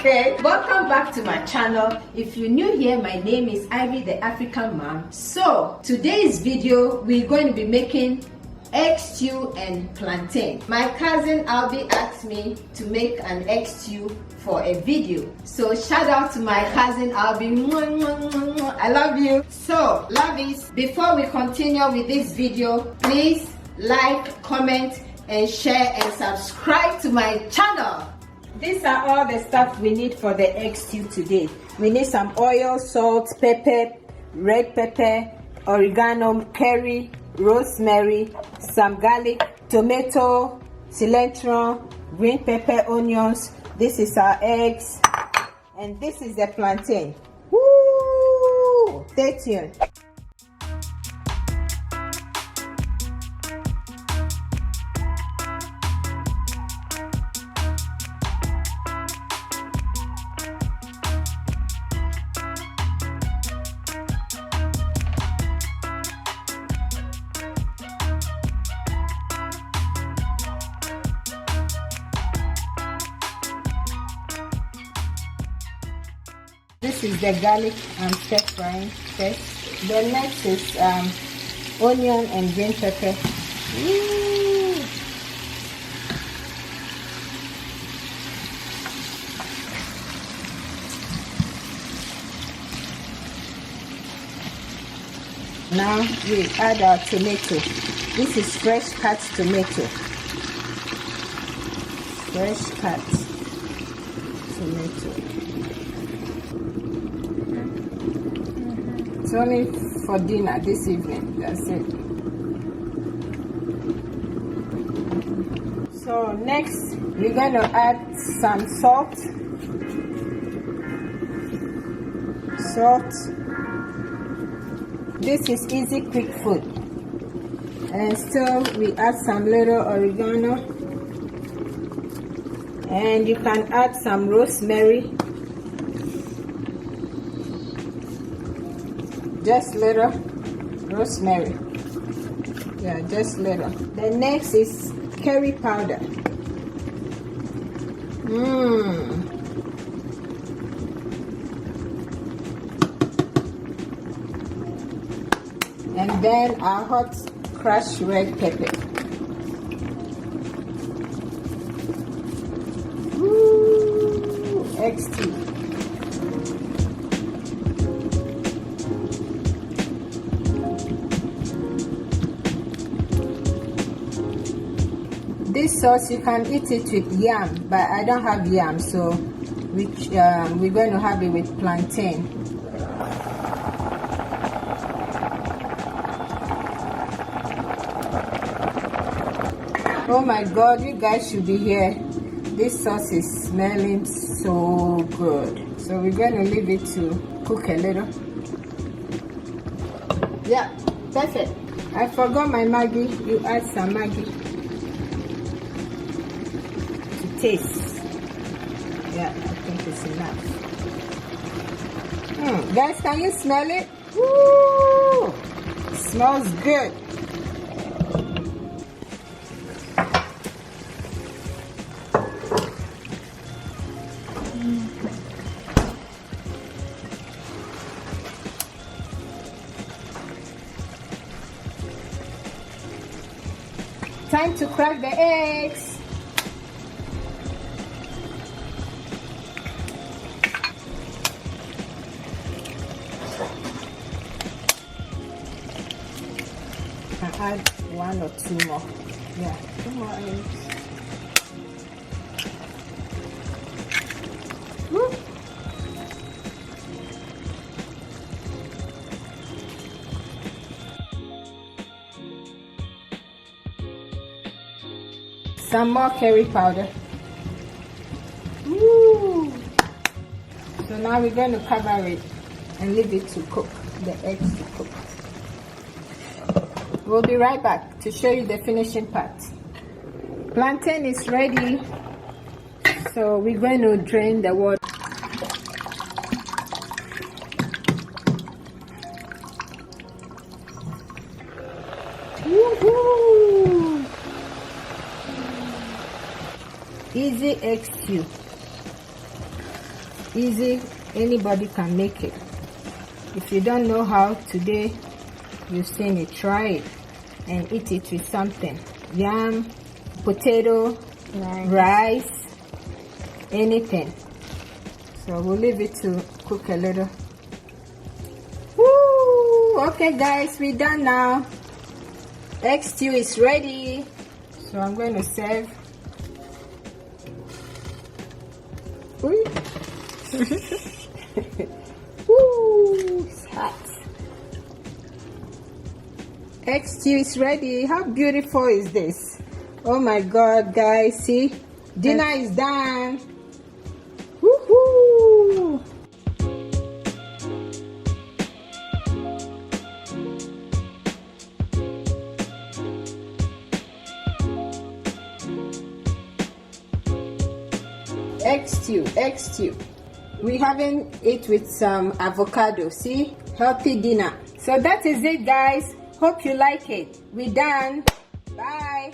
Okay, welcome back to my channel. If you're new here, my name is Ivy the African Mom. So today's video, we're going to be making egg stew and plantain. My cousin Albie asked me to make an egg stew for a video. So shout out to my cousin Albie. I love you. So lovies, before we continue with this video, please like, comment, and share and subscribe to my channel. These are all the stuff we need for the egg stew today. We need some oil, salt, pepper, red pepper, oregano, curry, rosemary, some garlic, tomato, cilantro, green pepper, onions. This is our eggs, and this is the plantain. Woo! Stay tuned. This is the garlic I'm stir frying first. The next is onion and green pepper. Woo! Now we add our tomato. This is fresh cut tomato. Fresh cut tomato. It's only for dinner this evening, that's it. So next we're going to add some salt. This is easy quick food. And still we add some little oregano, and you can add some rosemary. Just little rosemary. Yeah, just little. The next is curry powder. And then our hot crushed red pepper. Woo! Egg stew. This sauce, you can eat it with yam, but I don't have yam, so we're going to have it with plantain. Oh my God, you guys should be here. This sauce is smelling so good. So we're going to leave it to cook a little. Yeah, that's it. I forgot my Maggi. You add some Maggi. Taste. Yeah, I think it's enough. Guys, can you smell it? Woo! It smells good. Time to crack the eggs. Add one or two more. Yeah, 2 more eggs. Woo. Some more curry powder. Woo. So now we're going to cover it and leave it to cook, the eggs to cook. We'll be right back to show you the finishing part. Plantain is ready, so we're going to drain the water. Woohoo! Easy egg stew. easy, anybody can make it. If you don't know how, today you've seen it, try it and eat it with something. Yam, potato, rice, anything. So we'll leave it to cook a little. Woo! Okay guys, we're done now. Egg stew is ready. So I'm going to serve. Woo! It's hot. Egg stew is ready. How beautiful is this? Oh my God, guys, see? Dinner is done. Woohoo! Egg stew, egg stew. We're having it with some avocado. See? Healthy dinner. So that is it, guys. Hope you like it. We're done. Bye.